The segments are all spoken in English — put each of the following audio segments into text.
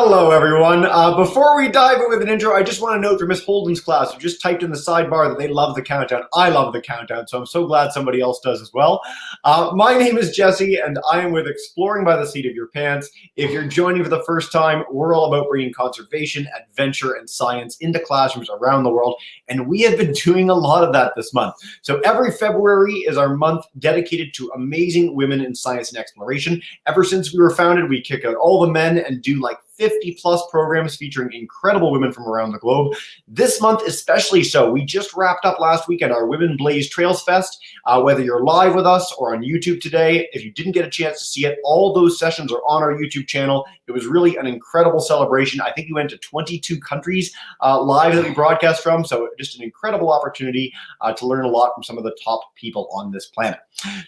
Hello, everyone. Before we dive in with an intro, I just want to note for Miss Holden's class, who just typed in the sidebar that they love the countdown. I love the countdown, so I'm so glad somebody else does as well. My name is Jesse, and I am with Exploring by the Seat of Your Pants. If you're joining for the first time, we're all about bringing conservation, adventure, and science into classrooms around the world, and we have been doing a lot of that this month. So every February is our month dedicated to amazing women in science and exploration. Ever since we were founded, we kick out all the men and do like 50 plus programs featuring incredible women from around the globe. This month especially so. We just wrapped up last weekend our Women Blaze Trails Fest. Whether you're live with us or on YouTube today, if you didn't get a chance to see it, all those sessions are on our YouTube channel. It was really an incredible celebration. I think we went to 22 countries live that we broadcast from, so just an incredible opportunity to learn a lot from some of the top people on this planet.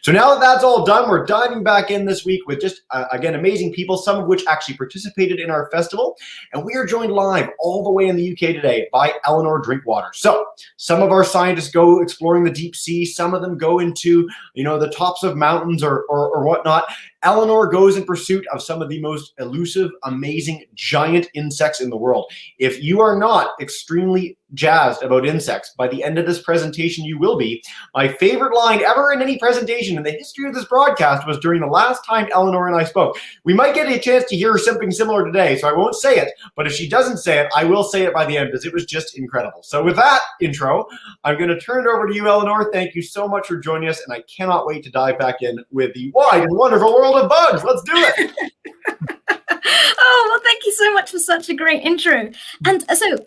So now that that's all done, we're diving back in this week with just, again, amazing people, some of which actually participated in our festival. And we are joined live all the way in the UK today by Eleanor Drinkwater. So some of our scientists go exploring the deep sea. Some of them go into, the tops of mountains or whatnot. Eleanor goes in pursuit of some of the most elusive, amazing, giant insects in the world. If you are not extremely jazzed about insects, by the end of this presentation, you will be. My favorite line ever in any presentation in the history of this broadcast was during the last time Eleanor and I spoke. We might get a chance to hear something similar today, so I won't say it, but if she doesn't say it, I will say it by the end because it was just incredible. So with that intro, I'm going to turn it over to you, Eleanor. Thank you so much for joining us, and I cannot wait to dive back in with the wide and wonderful world of bugs. Let's do it. Oh, well, thank you so much for such a great intro. And so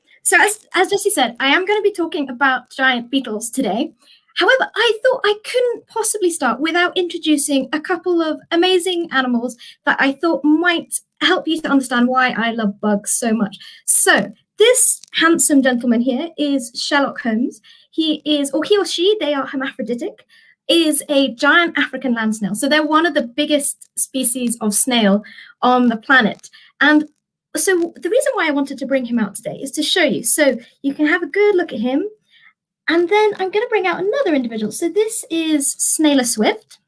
as Jesse said, I am going to be talking about giant beetles today. However, I thought I couldn't possibly start without introducing a couple of amazing animals that I thought might help you to understand why I love bugs so much. So this handsome gentleman here is Sherlock Holmes. He or she, they are hermaphroditic, is a giant African land snail. So they're one of the biggest species of snail on the planet. And so the reason why I wanted to bring him out today is to show you. So you can have a good look at him. And then I'm going to bring out another individual. So this is Snailor Swift.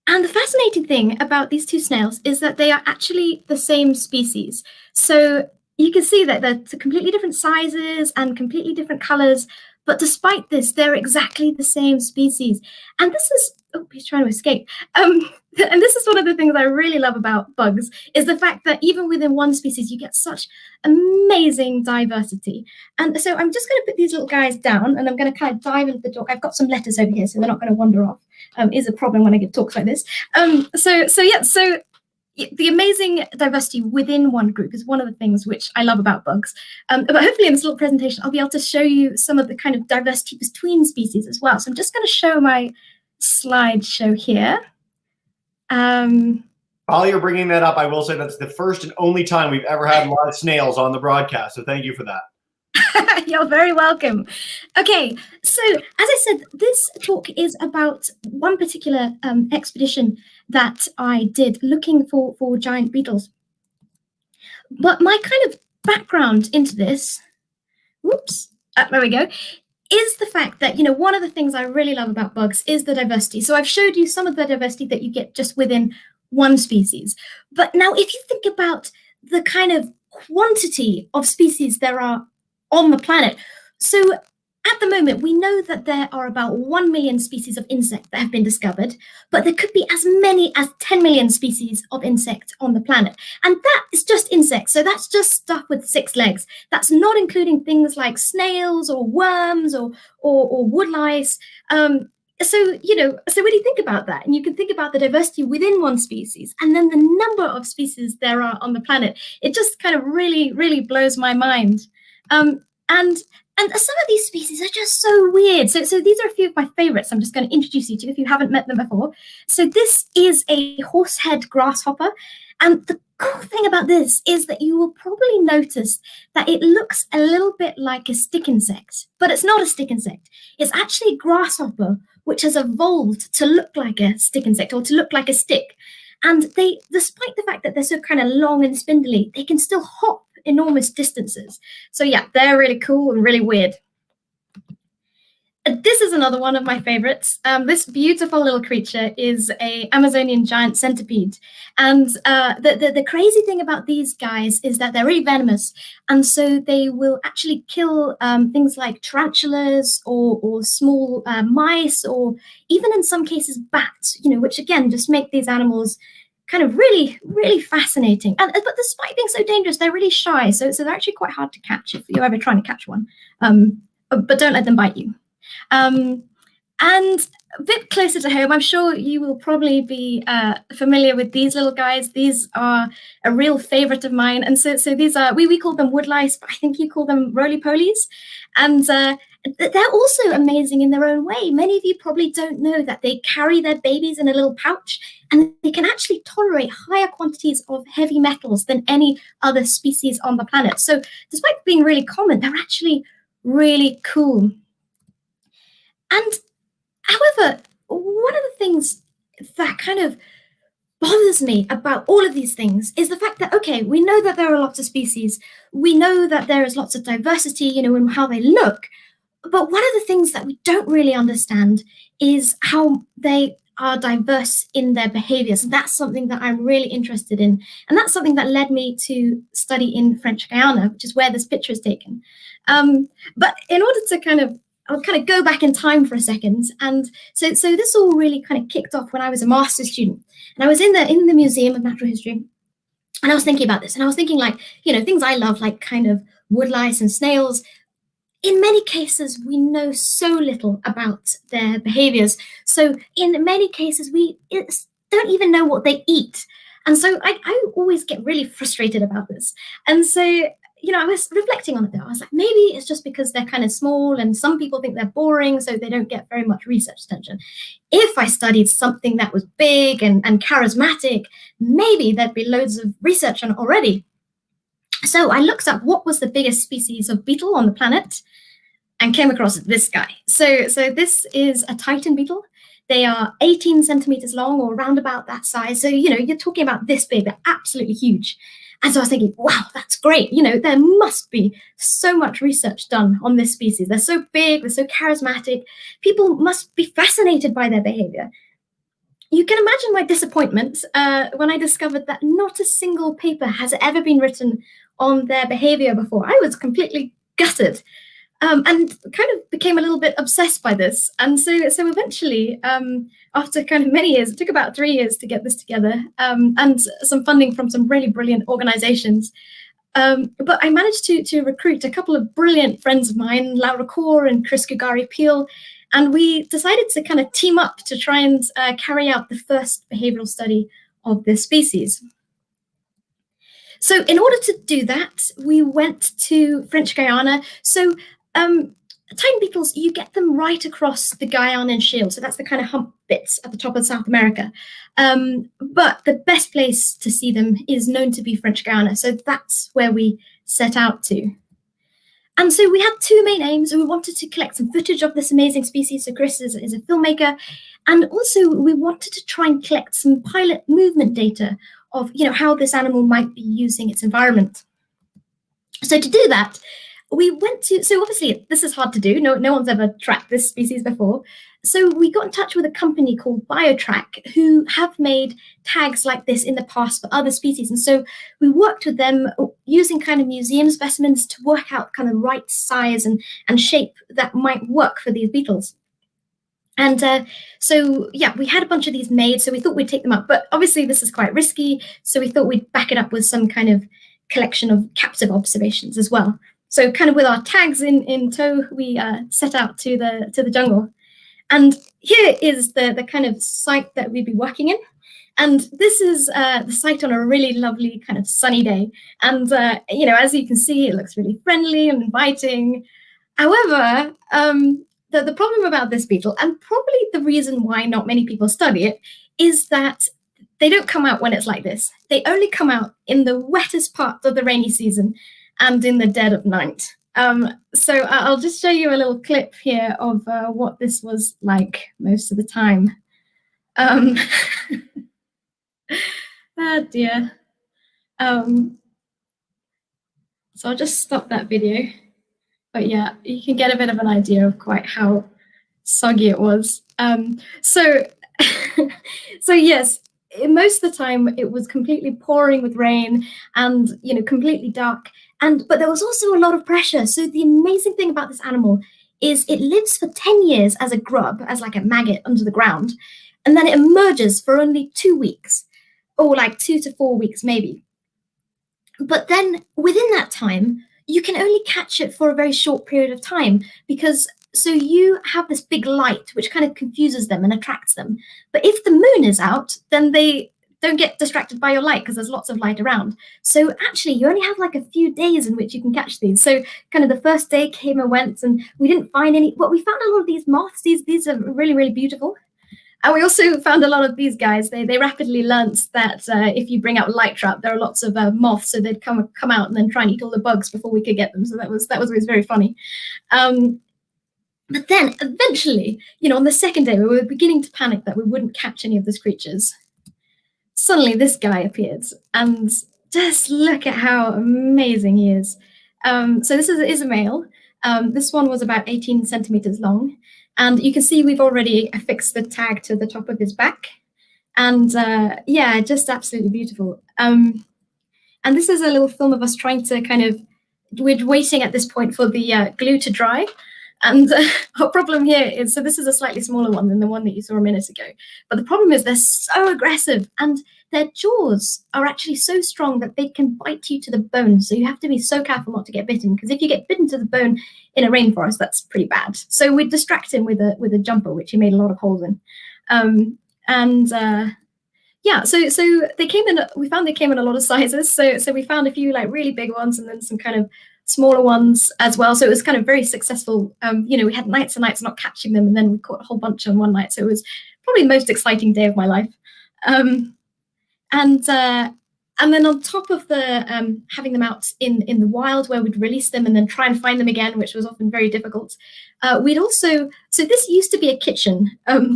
And the fascinating thing about these two snails is that they are actually the same species. So you can see that they're completely different sizes and completely different colors. But despite this, they're exactly the same species. And this is, oh, he's trying to escape. And this is one of the things I really love about bugs, is the fact that even within one species, you get such amazing diversity. And so I'm just going to put these little guys down, and I'm going to kind of dive into the talk. I've got some letters over here, so they're not going to wander off. Is a problem when I give talks like this. So the amazing diversity within one group is one of the things which I love about bugs. But hopefully in this little presentation, I'll be able to show you some of the kind of diversity between species as well. So I'm just going to show my slideshow here. While you're bringing that up, I will say that's the first and only time we've ever had live snails on the broadcast. So thank you for that. You're very welcome. Okay, so as I said, this talk is about one particular expedition that I did looking for giant beetles. But my kind of background into this, there we go, is the fact that, one of the things I really love about bugs is the diversity. So I've showed you some of the diversity that you get just within one species. But now if you think about the kind of quantity of species there are on the planet. So at the moment, we know that there are about 1 million species of insect that have been discovered, but there could be as many as 10 million species of insect on the planet. And that is just insects. So that's just stuff with 6 legs. That's not including things like snails or worms or woodlice. So when you think about that, and you can think about the diversity within one species, and then the number of species there are on the planet, it just kind of really, really blows my mind. And some of these species are just so weird. So these are a few of my favorites I'm just going to introduce you to if you haven't met them before. So this is a horsehead grasshopper. And the cool thing about this is that you will probably notice that it looks a little bit like a stick insect, but it's not a stick insect. It's actually a grasshopper, which has evolved to look like a stick insect or to look like a stick. And they, despite the fact that they're so kind of long and spindly, they can still hop enormous distances. So yeah, they're really cool and really weird. This is another one of my favorites. This beautiful little creature is a Amazonian giant centipede. And the crazy thing about these guys is that they're really venomous. And so they will actually kill things like tarantulas or small mice, or even in some cases bats, which again just make these animals kind of really, really fascinating. But despite being so dangerous, they're really shy. So they're actually quite hard to catch if you're ever trying to catch one. But don't let them bite you. And a bit closer to home, I'm sure you will probably be familiar with these little guys. These are a real favorite of mine. And so these are, we call them woodlice, but I think you call them roly-polies. And they're also amazing in their own way. Many of you probably don't know that they carry their babies in a little pouch, and they can actually tolerate higher quantities of heavy metals than any other species on the planet. So despite being really common, they're actually really cool. And however, one of the things that kind of bothers me about all of these things is the fact that, okay, we know that there are lots of species. We know that there is lots of diversity, in how they look. But one of the things that we don't really understand is how they are diverse in their behaviors. And that's something that I'm really interested in. And that's something that led me to study in French Guyana, which is where this picture is taken. But in order to I'll kind of go back in time for a second. And so this all really kind of kicked off when I was a master's student. And I was in the Museum of Natural History. And I was thinking about this. And I was thinking things I love, like kind of woodlice and snails. In many cases, we know so little about their behaviors. So in many cases, we don't even know what they eat. And so I always get really frustrated about this. And so I was reflecting on it though. I was like, maybe it's just because they're kind of small and some people think they're boring, so they don't get very much research attention. If I studied something that was big and charismatic, maybe there'd be loads of research on it already. So I looked up what was the biggest species of beetle on the planet and came across this guy. So this is a Titan beetle. They are 18 centimeters long, or around about that size. So, you're talking about this big. They're absolutely huge. And so I was thinking, wow, that's great. There must be so much research done on this species. They're so big, they're so charismatic. People must be fascinated by their behavior. You can imagine my disappointment when I discovered that not a single paper has ever been written on their behavior before. I was completely gutted. And kind of became a little bit obsessed by this. And so eventually, after kind of many years, it took about 3 years to get this together, and some funding from some really brilliant organizations. But I managed to recruit a couple of brilliant friends of mine, Laura Kaur and Chris Gugari-Peel, and we decided to kind of team up to try and carry out the first behavioral study of this species. So in order to do that, we went to French Guyana. So Titan beetles, you get them right across the Guyanan shield. So that's the kind of hump bits at the top of South America. But the best place to see them is known to be French Guyana. So that's where we set out to. And so we had two main aims. We wanted to collect some footage of this amazing species. So Chris is a filmmaker. And also we wanted to try and collect some pilot movement data of how this animal might be using its environment. So to do that, we went to, so obviously this is hard to do. No one's ever tracked this species before. So we got in touch with a company called BioTrack, who have made tags like this in the past for other species. And so we worked with them using kind of museum specimens to work out kind of right size and shape that might work for these beetles. And so, yeah, we had a bunch of these made, so we thought we'd take them up. But obviously this is quite risky, so we thought we'd back it up with some kind of collection of captive observations as well. So kind of with our tags in tow, we set out to the jungle. And here is the kind of site that we'd be working in. And this is the site on a really lovely kind of sunny day. And, as you can see, it looks really friendly and inviting. However, the problem about this beetle, and probably the reason why not many people study it, is that they don't come out when it's like this. They only come out in the wettest part of the rainy season and in the dead of night. So I'll just show you a little clip here of what this was like most of the time. Oh dear. So I'll just stop that video. But yeah, you can get a bit of an idea of quite how soggy it was. So, so yes, most of the time it was completely pouring with rain and completely dark. But there was also a lot of pressure. So the amazing thing about this animal is it lives for 10 years as a grub, as like a maggot under the ground, and then it emerges for only 2 weeks, or like 2 to 4 weeks maybe. But then within that time, you can only catch it for a very short period of time because so you have this big light which kind of confuses them and attracts them. But if the moon is out, then they don't get distracted by your light because there's lots of light around. So actually, you only have like a few days in which you can catch these. So kind of the first day came and went, and we didn't find any. But we found a lot of these moths. These are really, really beautiful. And we also found a lot of these guys. They rapidly learnt that if you bring out a light trap, there are lots of moths, so they'd come out and then try and eat all the bugs before we could get them. So that was always very funny. But then eventually, on the second day, we were beginning to panic that we wouldn't catch any of these creatures. Suddenly, this guy appeared, and just look at how amazing he is. So this is a male. This one was about 18 centimeters long. And you can see we've already affixed the tag to the top of his back. And yeah, just absolutely beautiful. And this is a little film of us trying to we're waiting at this point for the glue to dry. And our problem here is, so this is a slightly smaller one than the one that you saw a minute ago. But the problem is they're so aggressive and their jaws are actually so strong that they can bite you to the bone. So you have to be so careful not to get bitten, because if you get bitten to the bone in a rainforest, that's pretty bad. So we distract him with a jumper, which he made a lot of holes in. Yeah, so they came in. We found they came in a lot of sizes. So we found a few like really big ones, and then some kind of smaller ones as well. So it was kind of very successful. We had nights and nights not catching them, and then we caught a whole bunch on one night. So it was probably the most exciting day of my life. And then on top of the having them out in the wild where we'd release them and then try and find them again, which was often very difficult, we'd also, so this used to be a kitchen,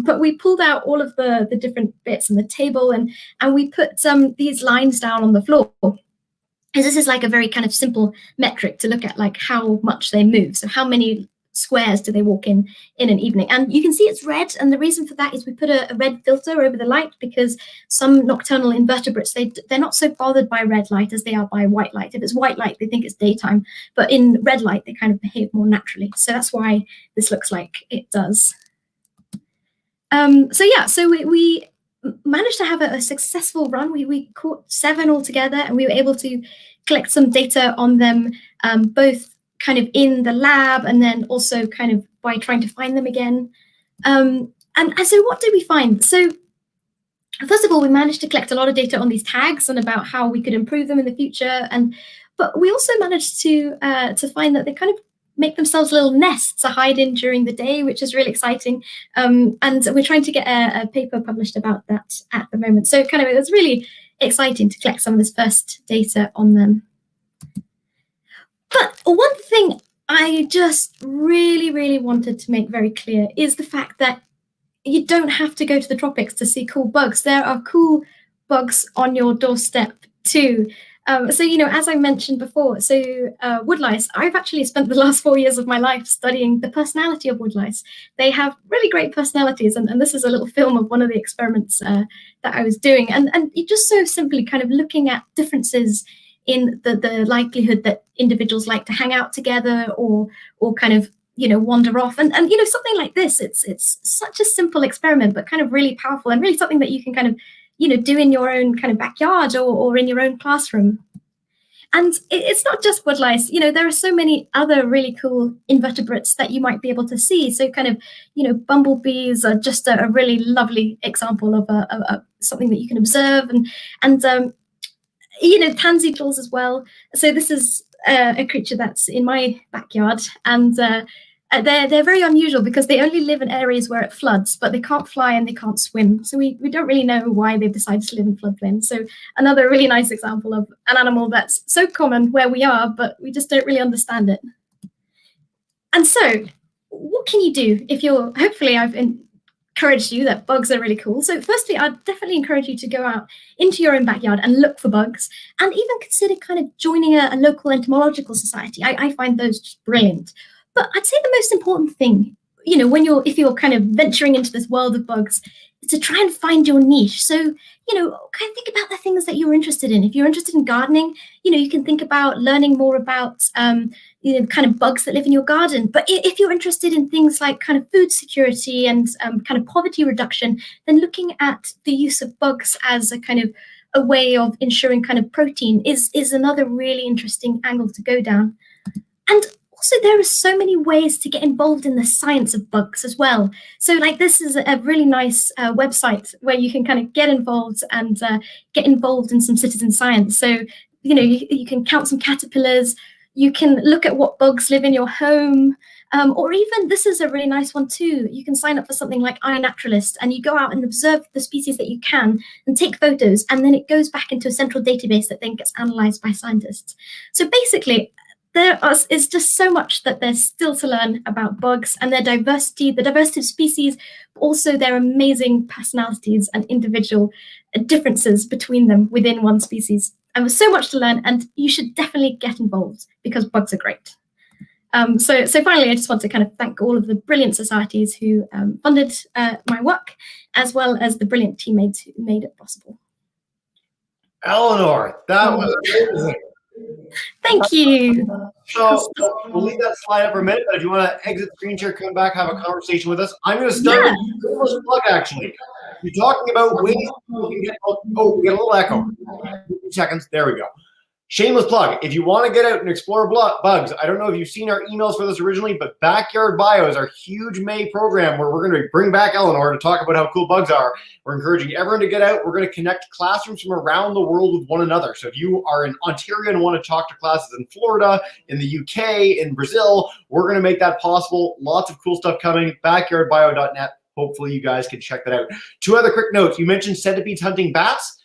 but we pulled out all of the different bits and the table, and we put these lines down on the floor. Because this is like a very kind of simple metric to look at, like how much they move. So how many squares do they walk in an evening? And you can see it's red, and the reason for that is we put a red filter over the light, because some nocturnal invertebrates, they're not so bothered by red light as they are by white light. If it's white light, they think it's daytime, but in red light they kind of behave more naturally. So that's why this looks like it does. So we managed to have a successful run. We caught 7 altogether, and we were able to collect some data on them, both kind of in the lab and then also kind of by trying to find them again. And so what did we find? So first of all, we managed to collect a lot of data on these tags and about how we could improve them in the future. But we also managed to find that they kind of make themselves little nests to hide in during the day, which is really exciting. And we're trying to get a paper published about that at the moment. So kind of it was really exciting to collect some of this first data on them. But one thing I just really, really wanted to make very clear is the fact that you don't have to go to the tropics to see cool bugs. There are cool bugs on your doorstep too. So, as I mentioned before, so woodlice, I've actually spent the last 4 years of my life studying the personality of woodlice. They have really great personalities, and this is a little film of one of the experiments that I was doing. And you just so simply kind of looking at differences in the likelihood that individuals like to hang out together or kind of, wander off. And something like this, it's such a simple experiment, but kind of really powerful and really something that you can kind of, do in your own kind of backyard or in your own classroom. And it's not just woodlice, there are so many other really cool invertebrates that you might be able to see. So kind of, bumblebees are just a really lovely example of something that you can observe, and tansy beetles as well. So this is a creature that's in my backyard, and they're very unusual because they only live in areas where it floods, but they can't fly and they can't swim. So we don't really know why they've decided to live in floodplains. So another really nice example of an animal that's so common where we are, but we just don't really understand it. And so what can you do if you're, hopefully I've encouraged you that bugs are really cool. So firstly, I'd definitely encourage you to go out into your own backyard and look for bugs, and even consider kind of joining a local entomological society. I find those just brilliant. But I'd say the most important thing, you know, if you're kind of venturing into this world of bugs, to try and find your niche. So, you know, kind of think about the things that you're interested in. If you're interested in gardening, you know, you can think about learning more about, you know, kind of bugs that live in your garden. But if you're interested in things like kind of food security and kind of poverty reduction, then looking at the use of bugs as a kind of a way of ensuring kind of protein is another really interesting angle to go down. And also, there are so many ways to get involved in the science of bugs as well. So like this is a really nice website where you can kind of get involved and get involved in some citizen science. So, you know, you can count some caterpillars, you can look at what bugs live in your home, or even, this is a really nice one too, you can sign up for something like Naturalist and you go out and observe the species that you can and take photos, and then it goes back into a central database that then gets analyzed by scientists. So basically, is just so much that there's still to learn about bugs and their diversity, the diversity of species, but also their amazing personalities and individual differences between them within one species. And there's so much to learn, and you should definitely get involved because bugs are great. So finally, I just want to kind of thank all of the brilliant societies who funded my work, as well as the brilliant teammates who made it possible. Eleanor, that was amazing. Thank you. So we'll leave that slide up for a minute, but if you want to exit screen share, come back, have a conversation with us. I'm going to start with a shameless plug, actually. You're talking about ways you can get, we get a little echo. 2 seconds. There we go. Shameless plug. If you want to get out and explore bugs, I don't know if you've seen our emails for this originally, but Backyard Bio is our huge May program where we're going to bring back Eleanor to talk about how cool bugs are. We're encouraging everyone to get out. We're going to connect classrooms from around the world with one another. So if you are in Ontario and want to talk to classes in Florida, in the UK, in Brazil, we're going to make that possible. Lots of cool stuff coming. Backyardbio.net. Hopefully you guys can check that out. 2 other quick notes. You mentioned centipedes hunting bats.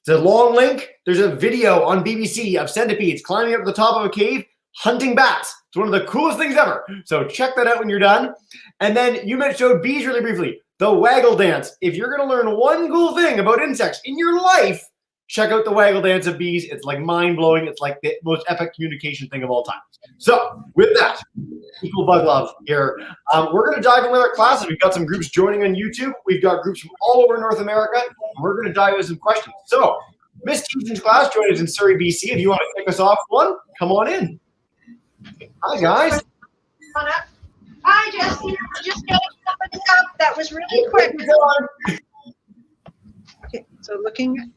It's a long link. There's a video on BBC of centipedes climbing up to the top of a cave, hunting bats. It's one of the coolest things ever. So check that out when you're done. And then you showed bees really briefly. The waggle dance. If you're going to learn one cool thing about insects in your life, check out the waggle dance of bees. It's like mind-blowing. It's like the most epic communication thing of all time. So with that, equal bug love here. We're going to dive in with our classes. We've got some groups joining on YouTube. We've got groups from all over North America. And we're going to dive into some questions. So Miss Teason's class joined us in Surrey, BC. If you want to kick us off one, come on in. Hi, guys. Come on up. Hi, Jesse. Just getting something up. That was really quick. Okay, so looking,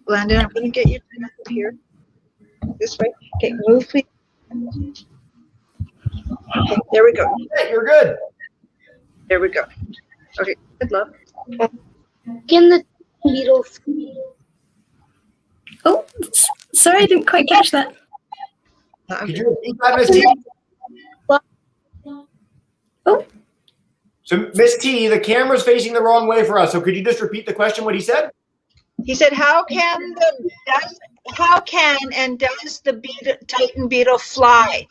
Landon, I'm going to get you here. This way. Okay, move, please. Okay, there we go. Hey, you're good. There we go. Okay, good luck. Can the beetles? Oh, sorry, I didn't quite catch that. Could you repeat that, Miss T? Oh. So, Miss T, the camera's facing the wrong way for us. So could you just repeat the question, what he said? He said, how can and does the Titan beetle fly?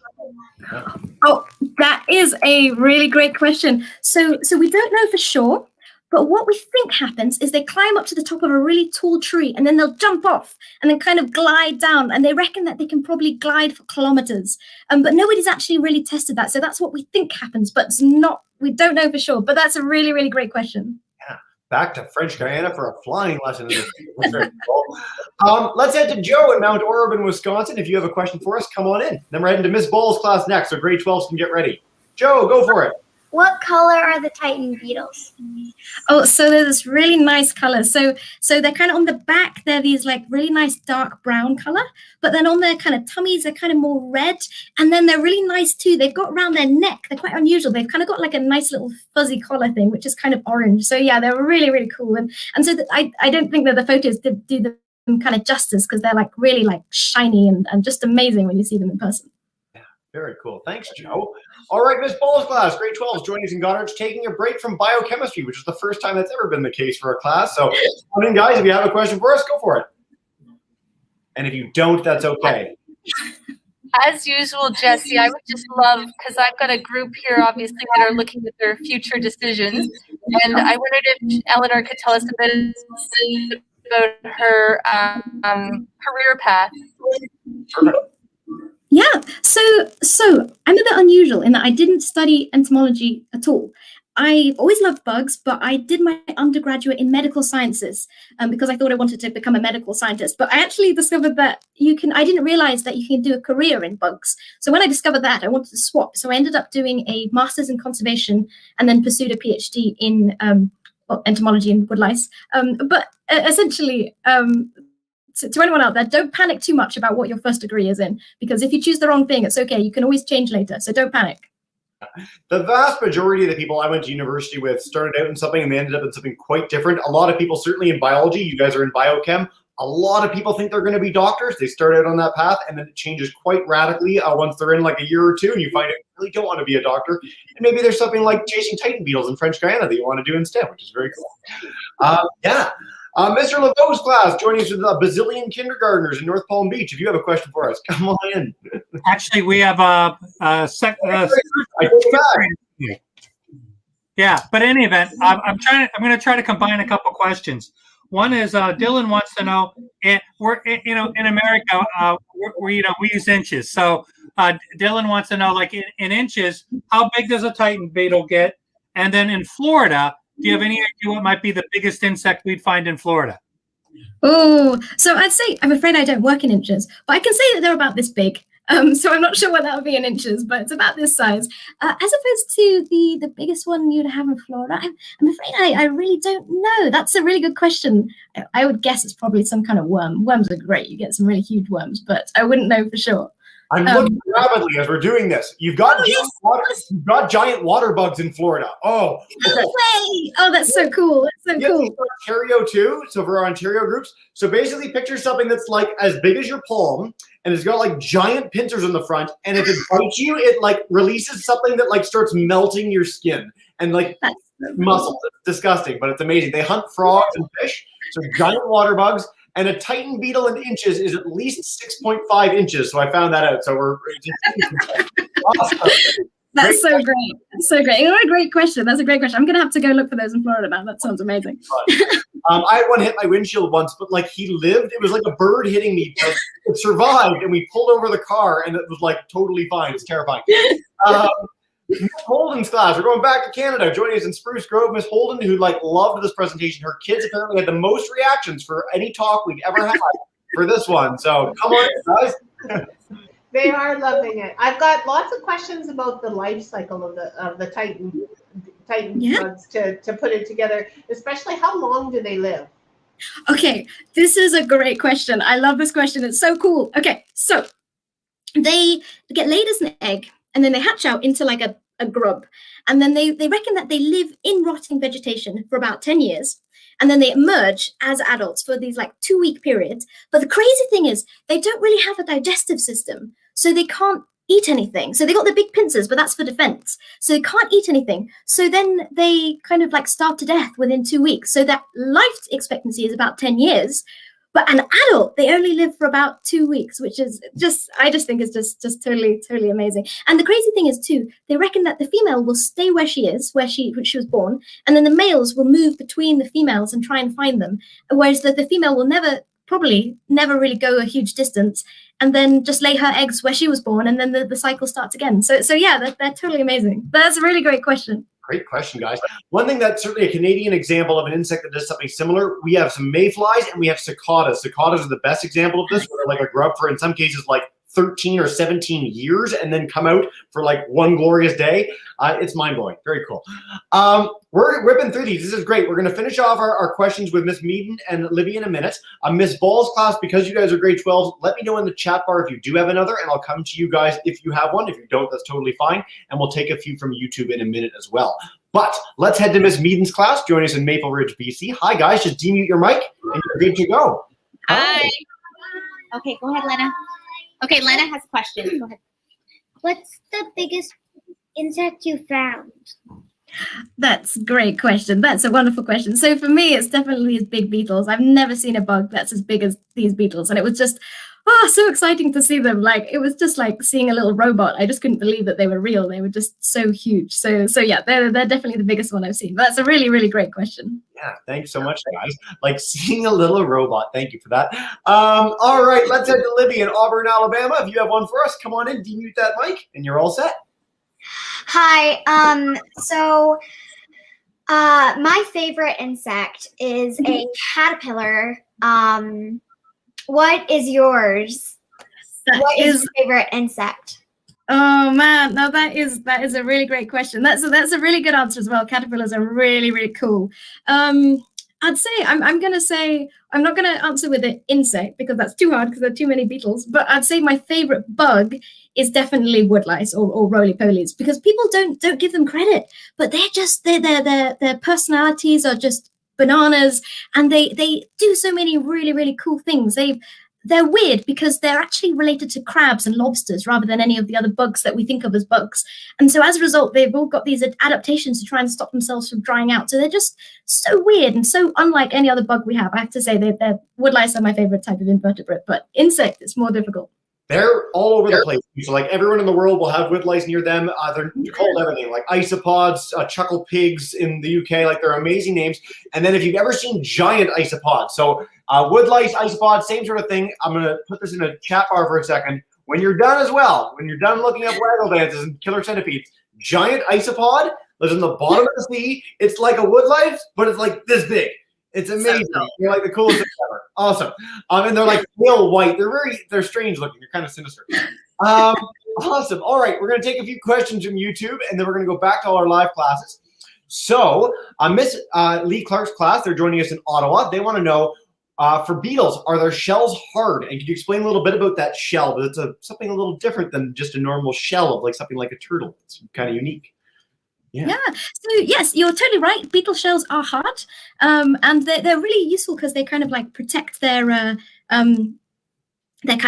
Oh, that is a really great question. So we don't know for sure, but what we think happens is they climb up to the top of a really tall tree and then they'll jump off and then kind of glide down, and they reckon that they can probably glide for kilometers. But nobody's actually really tested that. So that's what we think happens, but it's not, we don't know for sure. But that's a really, really great question. Yeah. Back to French Guyana for a flying lesson. That's very cool. Let's head to Joe in Mount Orab, Wisconsin. If you have a question for us, come on in. Then we're heading to Miss Ball's class next, so grade 12s can get ready. Joe, go for it. What color are the Titan beetles? Oh, so they're this really nice color. So they're kind of on the back, they're these like really nice dark brown color, but then on their kind of tummies, they're kind of more red. And then they're really nice too. They've got around their neck, they're quite unusual. They've kind of got like a nice little fuzzy collar thing, which is kind of orange. So yeah, they're really, really cool. And so I don't think that the photos do them kind of justice, because they're like really like shiny and just amazing when you see them in person. Very cool. Thanks, Joe. All right, Miss Ball's class, grade 12s, joining us in Goddard's, taking a break from biochemistry, which is the first time that's ever been the case for a class. So, come in, guys. If you have a question for us, go for it. And if you don't, that's okay. As usual, Jesse, I would just love, because I've got a group here, obviously, that are looking at their future decisions. And I wondered if Eleanor could tell us a bit about her career path. Perfect. Yeah, So I'm a bit unusual in that I didn't study entomology at all. I always loved bugs, but I did my undergraduate in medical sciences because I thought I wanted to become a medical scientist. But I actually discovered that I didn't realize that you can do a career in bugs. So when I discovered that, I wanted to swap. So I ended up doing a master's in conservation and then pursued a PhD in entomology and woodlice. But essentially, to anyone out there, don't panic too much about what your first degree is in, because if you choose the wrong thing, it's okay. You can always change later. So don't panic. The vast majority of the people I went to university with started out in something and they ended up in something quite different. A lot of people, certainly in biology, you guys are in biochem. A lot of people think they're going to be doctors. They start out on that path and then it changes quite radically once they're in like a year or two and you find out you really don't want to be a doctor. And maybe there's something like chasing titan beetles in French Guyana that you want to do instead, which is very cool. Yeah. Mr. Laveau's class joining us with a bazillion kindergartners in North Palm Beach. If you have a question for us, come on in. Actually, we have yeah, but in any event, I'm going to try to combine a couple questions. One is Dylan wants to know, we're in America, we use inches. So Dylan wants to know, like in inches, how big does a titan beetle get? And then in Florida, do you have any idea what might be the biggest insect we'd find in Florida? Oh, so I'd say, I'm afraid I don't work in inches, but I can say that they're about this big. So I'm not sure what that would be in inches, but it's about this size. As opposed to the biggest one you'd have in Florida, I'm afraid I really don't know. That's a really good question. I would guess it's probably some kind of worm. Worms are great. You get some really huge worms, but I wouldn't know for sure. I'm looking rapidly as we're doing this. You've got giant water bugs in Florida. Oh, okay. No way! Oh, that's so cool. That's so cool. Ontario too. So for our Ontario groups, so basically picture something that's like as big as your palm, and it's got like giant pincers on the front. And if it bites you, it like releases something that like starts melting your skin and like muscle. It's disgusting, but it's amazing. They hunt frogs and fish. So giant water bugs. And a titan beetle in inches is at least 6.5 inches. So I found that out. So we're awesome. That's so great. That's so great. What a great question. That's a great question. I'm going to have to go look for those in Florida now. That sounds amazing. I had one hit my windshield once, but like he lived. It was like a bird hitting me. It survived, and we pulled over the car, and it was like totally fine. It's terrifying. Miss Holden's class. We're going back to Canada. Joining us in Spruce Grove, Miss Holden, who like loved this presentation. Her kids apparently had the most reactions for any talk we've ever had for this one. So come on, guys. They are loving it. I've got lots of questions about the life cycle of the titan bugs to put it together. Especially, how long do they live? Okay, this is a great question. I love this question. It's so cool. Okay, so they get laid as an egg. And then they hatch out into like a grub. And then they reckon that they live in rotting vegetation for about 10 years. And then they emerge as adults for these like 2-week periods. But the crazy thing is they don't really have a digestive system. So they can't eat anything. So they got the big pincers, but that's for defense. So they can't eat anything. So then they kind of like starve to death within 2 weeks. So that life expectancy is about 10 years. But an adult, they only live for about 2 weeks, which is I just think is just totally amazing. And the crazy thing is too, they reckon that the female will stay where she is, where she was born, and then the males will move between the females and try and find them. Whereas the female will probably never really go a huge distance, and then just lay her eggs where she was born, and then the cycle starts again. So yeah, they're totally amazing. But that's a really great question. Great question, guys. One thing that's certainly a Canadian example of an insect that does something similar, we have some mayflies and we have cicadas. Cicadas are the best example of this, where they're like a grub for, in some cases, like 13 or 17 years and then come out for like one glorious day. It's mind-blowing. Very cool. We're whipping through these. This is great. We're going to finish off our questions with Miss Meaden and Libby in a minute. Miss Ball's class, because you guys are grade 12s, let me know in the chat bar if you do have another, and I'll come to you guys if you have one. If you don't, that's totally fine. And we'll take a few from YouTube in a minute as well. But let's head to Miss Meaden's class, joining us in Maple Ridge, BC. Hi, guys. Just demute your mic, and you're good to go. Hi. Okay, go ahead, Lena. Okay, Lena has a question. Go ahead. What's the biggest insect you found? That's a great question. That's a wonderful question. So for me, it's definitely these big beetles. I've never seen a bug that's as big as these beetles. And it was just oh, so exciting to see them. Like, it was just like seeing a little robot. I just couldn't believe that they were real. They were just so huge. So yeah, they're definitely the biggest one I've seen. That's a really, really great question. Yeah, thanks so much, guys. Like seeing a little robot. Thank you for that. All right, let's head to Libby in Auburn, Alabama. If you have one for us, come on in, demute that mic, and you're all set. Hi. My favorite insect is a caterpillar. What is yours? What is your favorite insect? Oh man, now that is a really great question. That's a really good answer as well. Caterpillars are really, really cool. I'd say I'm gonna say I'm not gonna answer with an insect because that's too hard because there are too many beetles. But I'd say my favorite bug is definitely woodlice or roly-polies because people don't give them credit, but they're just their personalities are just bananas, and they do so many really, really cool things. They're weird because they're actually related to crabs and lobsters rather than any of the other bugs that we think of as bugs. And so as a result, they've all got these adaptations to try and stop themselves from drying out. So they're just so weird and so unlike any other bug we have. I have to say they're woodlice are my favorite type of invertebrate, but insect is more difficult. They're all over the place. So like everyone in the world will have woodlice near them. They're called everything, like isopods, chuckle pigs in the UK. Like they're amazing names. And then if you've ever seen giant isopods, so woodlice, isopods, same sort of thing. I'm going to put this in a chat bar for a second. When you're done as well, when you're done looking up waggle dances and killer centipedes, giant isopod lives in the bottom of the sea. It's like a woodlice, but it's like this big. It's amazing. They're like the coolest thing ever. Awesome. And they're like pale white. They're strange looking. They're kind of sinister. Awesome. All right. We're going to take a few questions from YouTube, and then we're going to go back to all our live classes. So Miss Lee Clark's class, they're joining us in Ottawa. They want to know, for beetles, are their shells hard? And could you explain a little bit about that shell? But it's something a little different than just a normal shell of like something like a turtle. It's kind of unique. Yeah. So yes, you're totally right. Beetle shells are hard, and they're really useful because they kind of like protect their kind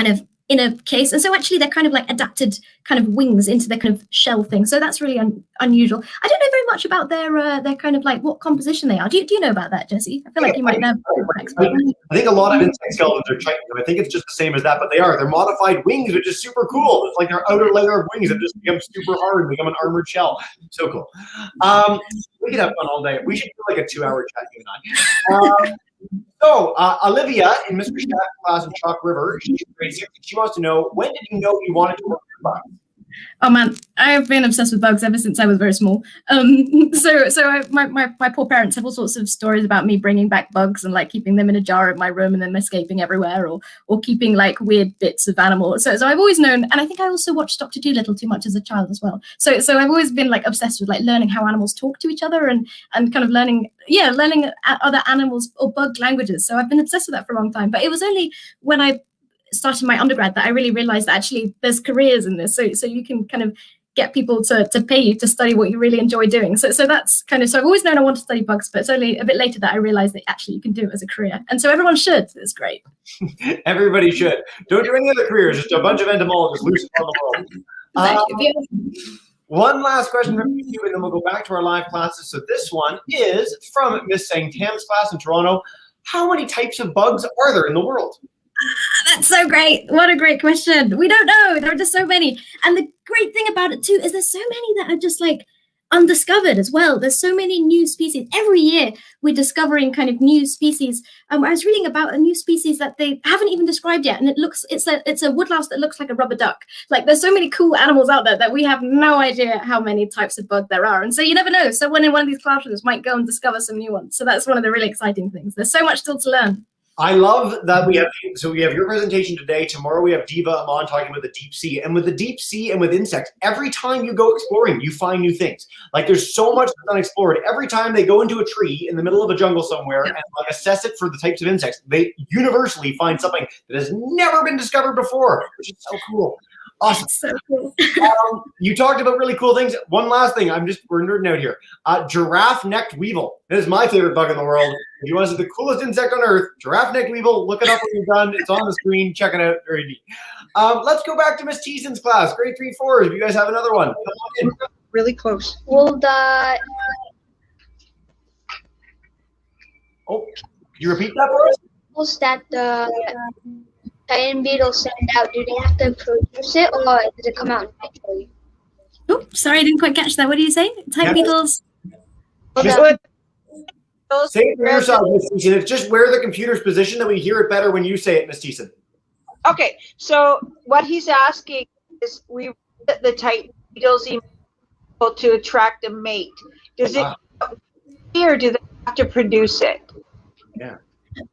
of inner case, and so actually they're kind of like adapted kind of wings into their kind of shell thing. So that's really unusual. I don't know very much about their kind of like what composition they are. Do you know about that, Jesse? I feel like you might know. I think a lot of insect skeletons are chitin. I think it's just the same as that, but they're modified wings, which is super cool. It's like their outer layer of wings have just become super hard and become an armored shell. So cool. We could have fun all day. We should do like a 2-hour chat, you and I. So Olivia in Mr. Shack's class in Chalk River, she's grade 6. She wants to know, when did you know you wanted to work with bugs? Oh man, I've been obsessed with bugs ever since I was very small. My poor parents have all sorts of stories about me bringing back bugs and like keeping them in a jar in my room and then escaping everywhere, or keeping like weird bits of animals. So I've always known, and I think I also watched Dr. Dolittle too much as a child as well. So I've always been like obsessed with like learning how animals talk to each other and kind of learning other animals or bug languages. So I've been obsessed with that for a long time. But it was only when I started my undergrad that I really realized that actually there's careers in this. So you can kind of get people to pay you to study what you really enjoy doing. So that's kind of, so I've always known I want to study bugs, but it's only a bit later that I realized that actually you can do it as a career. And so everyone should. It's great. Everybody should. Don't do any other careers, just a bunch of entomologists loose around the world. One last question from you, and then we'll go back to our live classes. So this one is from Miss Sang Tam's class in Toronto. How many types of bugs are there in the world? That's so great. What a great question. We don't know. There are just so many. And the great thing about it too is there's so many that are just like undiscovered as well. There's so many new species. Every year we're discovering kind of new species. I was reading about a new species that they haven't even described yet. And it's a woodlouse that looks like a rubber duck. Like there's so many cool animals out there that we have no idea how many types of bug there are. And so you never know. Someone in one of these classrooms might go and discover some new ones. So that's one of the really exciting things. There's so much still to learn. I love that we have your presentation today. Tomorrow we have Diva Amon talking about the deep sea. And with the deep sea and with insects, every time you go exploring, you find new things. Like there's so much that's unexplored. Every time they go into a tree in the middle of a jungle somewhere and like assess it for the types of insects, they universally find something that has never been discovered before, which is so cool. Awesome. So cool. You talked about really cool things. One last thing, we're nerding out here. Giraffe-necked weevil. This is my favorite bug in the world. If you want to see the coolest insect on earth, giraffe-necked weevil, look it up when you're done. It's on the screen. Check it out. Very neat. Let's go back to Miss Teason's class, grade 3-4. If you guys have another one, come on in. Really close. Well, Oh, could you repeat that for us? was that Titan beetles send out? Do they have to produce it, or does it come out naturally? Oh, sorry, I didn't quite catch that. What do you say? Titan beetles? Say it from your side, Miss Thiessen. It's just where the computer's positioned that we hear it better when you say it, Miss Thiessen. Okay, so what he's asking is, we the Titan beetles able to attract a mate. Does it, or do they have to produce it? Yeah.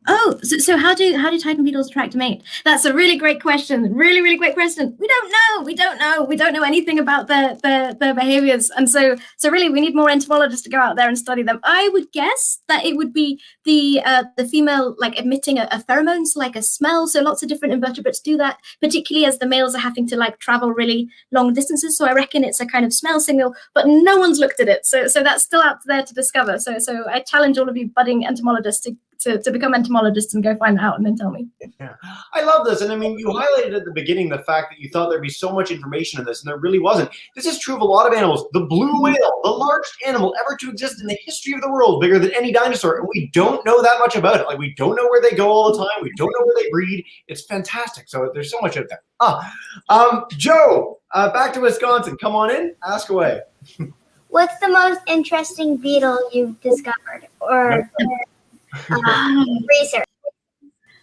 Oh, so how do Titan beetles attract a mate? That's a really great question. Really, really great question. We don't know. We don't know anything about their behaviors, and so really we need more entomologists to go out there and study them. I would guess that it would be the female like emitting a pheromone, so like a smell. So lots of different invertebrates do that, particularly as the males are having to like travel really long distances. So I reckon it's a kind of smell signal, but no one's looked at it. So that's still out there to discover. So I challenge all of you budding entomologists to become entomologists and go find out and then tell me. Yeah, I love this. And I mean, you highlighted at the beginning the fact that you thought there'd be so much information in this, and there really wasn't. This is true of a lot of animals. The blue whale, the largest animal ever to exist in the history of the world, bigger than any dinosaur, and we don't know that much about it. Like, we don't know where they go all the time. We don't know where they breed. It's fantastic. So there's so much out there. Joe, back to Wisconsin. Come on in. Ask away. What's the most interesting beetle you've discovered or research?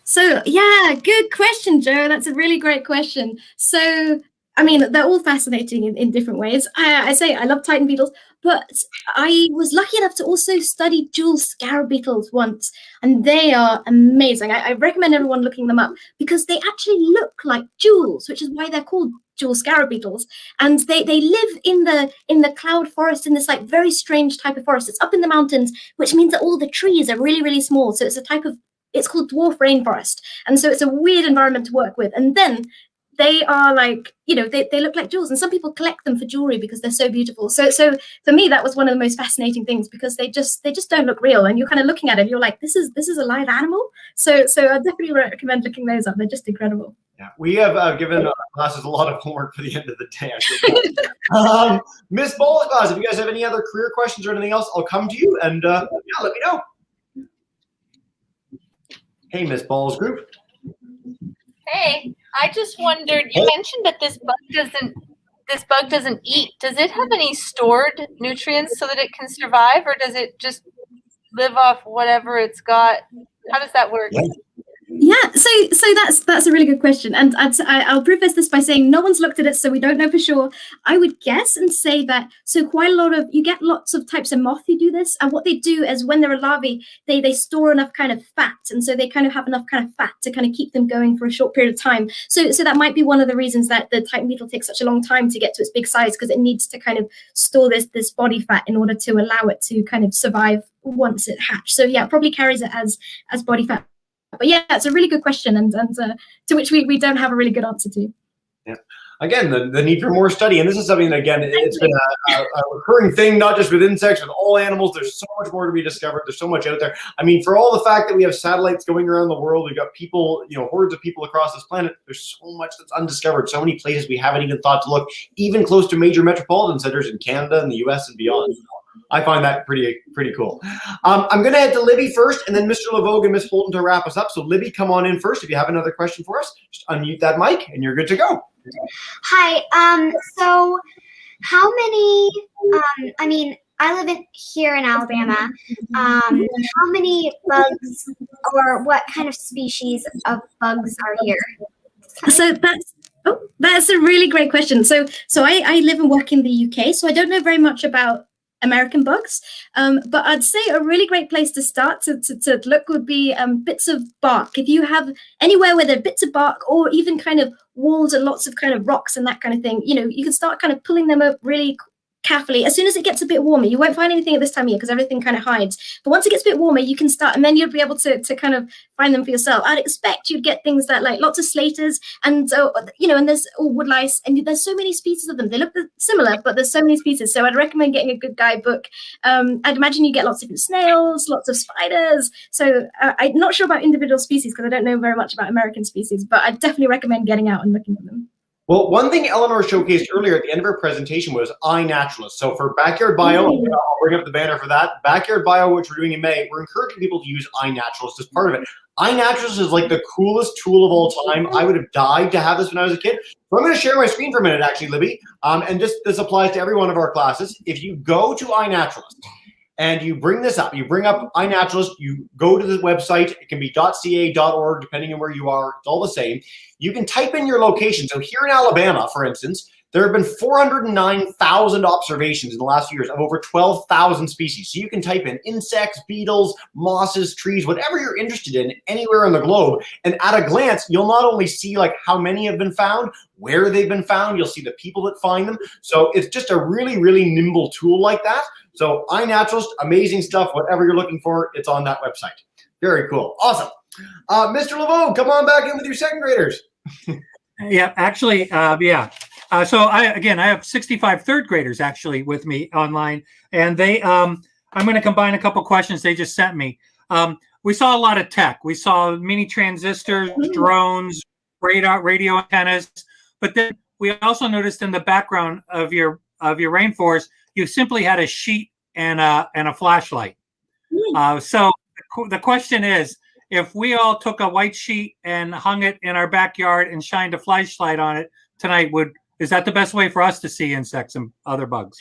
So yeah, good question, Joe. That's a really great question. So I mean, they're all fascinating in different ways. I say I love Titan beetles, but I was lucky enough to also study jewel scarab beetles once, and they are amazing. I recommend everyone looking them up because they actually look like jewels, which is why they're called jewel scarab beetles. And they live in the cloud forest, in this like very strange type of forest. It's up in the mountains, which means that all the trees are really, really small. So it's called dwarf rainforest. And so it's a weird environment to work with. And then they are like, they look like jewels, and some people collect them for jewelry because they're so beautiful. So for me, that was one of the most fascinating things, because they just don't look real, and you're kind of looking at it, and you're like, this is a live animal. So I definitely recommend looking those up. They're just incredible. Yeah, we have given classes a lot of homework for the end of the day. Miss Ball's class, if you guys have any other career questions or anything else, I'll come to you, and let me know. Hey, Miss Ball's group. Hey, I just wondered, you mentioned that this bug doesn't eat. Does it have any stored nutrients so that it can survive, or does it just live off whatever it's got? How does that work? Yeah, so that's a really good question, and I'll preface this by saying no one's looked at it, so we don't know for sure. I would guess and say that you get lots of types of moth who do this, and what they do is when they're a larvae, they store enough kind of fat, and so they kind of have enough kind of fat to kind of keep them going for a short period of time. So that might be one of the reasons that the Titan beetle takes such a long time to get to its big size, because it needs to kind of store this body fat in order to allow it to kind of survive once it hatched. So yeah, it probably carries it as body fat. But yeah, it's a really good question, and to which we don't have a really good answer to. Yeah. Again, the need for more study, and this is something that, again, it's been a recurring thing, not just with insects, with all animals. There's so much more to be discovered. There's so much out there. I mean, for all the fact that we have satellites going around the world, we've got people, hordes of people across this planet. There's so much that's undiscovered. So many places we haven't even thought to look, even close to major metropolitan centers in Canada and the US and beyond. I find that pretty cool. I'm going to head to Libby first, and then Mr. Lavogue and Miss Holden to wrap us up. So Libby, come on in first. If you have another question for us, just unmute that mic, and you're good to go. Hi. So how many, I live here in Alabama. How many bugs, or what kind of species of bugs are here? So that's a really great question. So I live and work in the UK, so I don't know very much about American bugs, but I'd say a really great place to start to look would be bits of bark. If you have anywhere where there are bits of bark, or even kind of walls and lots of kind of rocks and that kind of thing, you can start kind of pulling them up really carefully. As soon as it gets a bit warmer, you won't find anything at this time of year because everything kind of hides. But once it gets a bit warmer, you can start, and then you'll be able to kind of find them for yourself. I'd expect you'd get things that like lots of slaters, and and there's wood lice, and there's so many species of them. They look similar, but there's so many species. So I'd recommend getting a good guide book. I'd imagine you get lots of different snails, lots of spiders. So I'm not sure about individual species because I don't know very much about American species, but I'd definitely recommend getting out and looking at them. Well, one thing Eleanor showcased earlier at the end of her presentation was iNaturalist. So for Backyard Bio, I'll bring up the banner for that. Backyard Bio, which we're doing in May, we're encouraging people to use iNaturalist as part of it. iNaturalist is like the coolest tool of all time. I would have died to have this when I was a kid. So I'm going to share my screen for a minute, actually, Libby. And this applies to every one of our classes. If you go to iNaturalist and you bring this up, you bring up iNaturalist, you go to the website. It can be .ca, .org, depending on where you are. It's all the same. You can type in your location. So here in Alabama, for instance, there have been 409,000 observations in the last few years of over 12,000 species. So you can type in insects, beetles, mosses, trees, whatever you're interested in anywhere in the globe. And at a glance, you'll not only see like how many have been found, where they've been found, you'll see the people that find them. So it's just a really, really nimble tool like that. So iNaturalist, amazing stuff. Whatever you're looking for, it's on that website. Very cool. Awesome. Mr. Laveau, come on back in with your second graders. Yeah, actually, yeah. So I have 65 third graders actually with me online, and they, I'm going to combine a couple questions they just sent me. We saw a lot of tech. We saw mini transistors, drones, radar, radio antennas, but then we also noticed in the background of your rainforest, you simply had a sheet and a flashlight. So the question is, if we all took a white sheet and hung it in our backyard and shined a flashlight on it tonight, is that the best way for us to see insects and other bugs?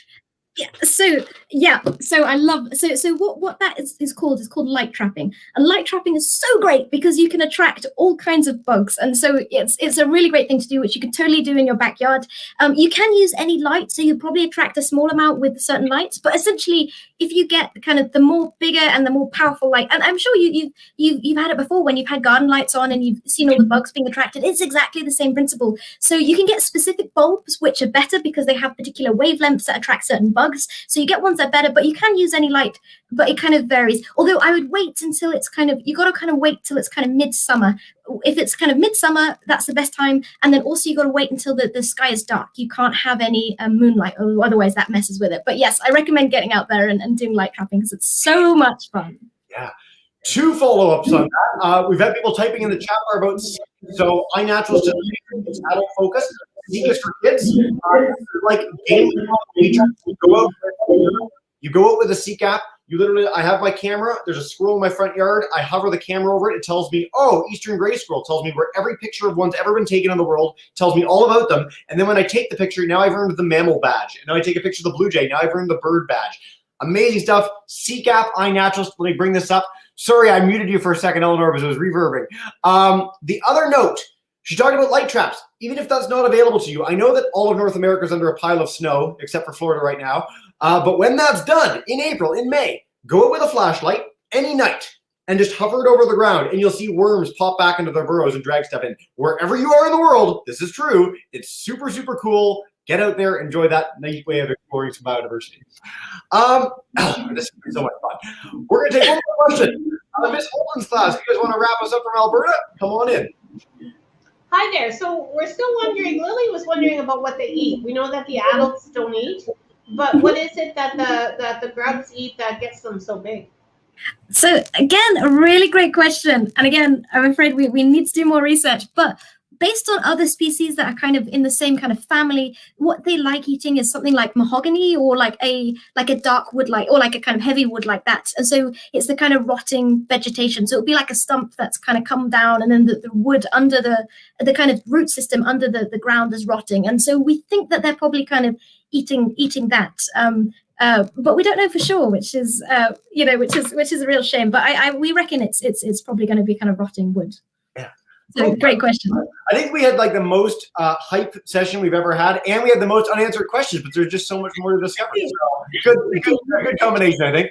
So I love what that is called light trapping. And light trapping is so great because you can attract all kinds of bugs, and so it's a really great thing to do, which you can totally do in your backyard. You can use any light, so you probably attract a small amount with certain lights, but essentially if you get kind of the more bigger and the more powerful light, and I'm sure you've had it before when you've had garden lights on and you've seen all the bugs being attracted, it's exactly the same principle. So you can get specific bulbs which are better because they have particular wavelengths that attract certain bugs. So you get ones that are better, but you can use any light, but it kind of varies. Although I would wait until it's you got to kind of wait till it's kind of midsummer. If it's kind of midsummer, that's the best time. And then also you got to wait until the sky is dark. You can't have any moonlight, or otherwise that messes with it. But yes, I recommend getting out there and doing light trapping because it's so much fun. Yeah. 2 follow-ups on that. We've had people typing in the chat bar about so iNaturalist is adult focus. Is for kids, like game nature. You go out with a CCAP. You literally, I have my camera. There's a squirrel in my front yard. I hover the camera over it. It tells me, oh, eastern gray squirrel. It tells me where every picture of one's ever been taken in the world. It tells me all about them. And then when I take the picture, now I've earned the mammal badge. And now I take a picture of the blue jay. Now I've earned the bird badge. Amazing stuff. CCAP, iNaturalist. Let me bring this up. Sorry, I muted you for a second, Eleanor, because it was reverbing. The other note. She talked about light traps. Even if that's not available to you, I know that all of North America is under a pile of snow, except for Florida right now. But when that's done, in April, in May, go out with a flashlight any night and just hover it over the ground, and you'll see worms pop back into their burrows and drag stuff in. Wherever you are in the world, this is true. It's super, super cool. Get out there, enjoy that nice way of exploring some biodiversity. This is so much fun. We're going to take one more question. Miss Holden's class, you guys want to wrap us up from Alberta? Come on in. Hi there. So we're still wondering, Lily was wondering about what they eat. We know that the adults don't eat, but what is it that the grubs eat that gets them so big? So again, a really great question. And again, I'm afraid we need to do more research, but based on other species that are kind of in the same kind of family, what they like eating is something like mahogany or like a dark wood or like a kind of heavy wood like that. And so it's the kind of rotting vegetation. So it would be like a stump that's kind of come down, and then the wood under the kind of root system under the ground is rotting. And so we think that they're probably kind of eating that. But we don't know for sure, which is which is a real shame. But we reckon it's probably going to be kind of rotting wood. So great question. I think we had like the most hype session we've ever had, and we had the most unanswered questions, but there's just so much more to discover. So good combination, I think.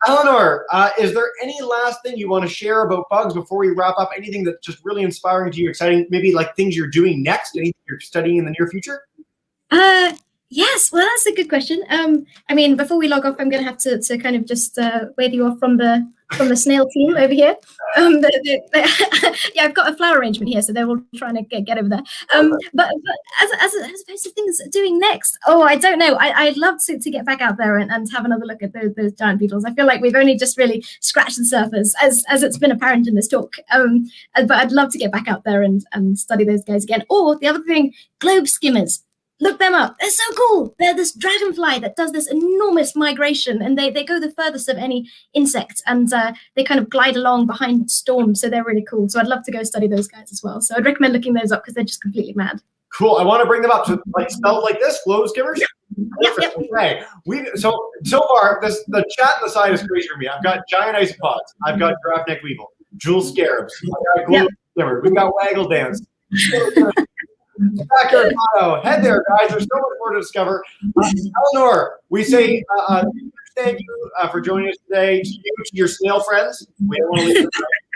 Eleanor, is there any last thing you want to share about bugs before we wrap up? Anything that's just really inspiring to you, exciting, maybe like things you're doing next, anything you're studying in the near future? Yes, well, that's a good question. I mean, before we log off, I'm going to have to kind of just wave you off from the snail team over here. Yeah, I've got a flower arrangement here, so they're all trying to get over there. But as opposed to things doing next, I don't know. I'd love to get back out there and have another look at those giant beetles. I feel like we've only just really scratched the surface, as it's been apparent in this talk. But I'd love to get back out there and study those guys again. Or the other thing, globe skimmers. look them up. They're so cool. They're this dragonfly that does this enormous migration, and they go the furthest of any insect, and they kind of glide along behind storms, so they're really cool. So I'd love to go study those guys as well. So I'd recommend looking those up because they're just completely mad. Cool. I want to bring them up to like spelled like this, globe skimmers. Yep. Okay. So far the chat on the side is crazy for me. I've got giant isopods. I've got giraffe neck weevil, jewel scarabs. I've got globe skimmer. We've got waggle dance. Backyard motto. Head there, guys. There's so much more to discover. Eleanor, we say thank you for joining us today. To you, to your snail friends. We don't want to leave them.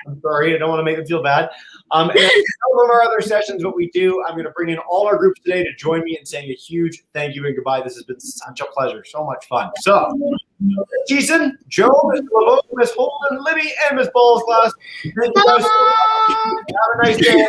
I'm sorry, I don't want to make them feel bad. And some of our other sessions, what we do, I'm going to bring in all our groups today to join me in saying a huge thank you and goodbye. This has been such a pleasure. So much fun. So, Jason, Joe, Miss LeBeau, Miss Holden, Libby, and Miss Ballsglass. Thank you guys so much. Have a nice day.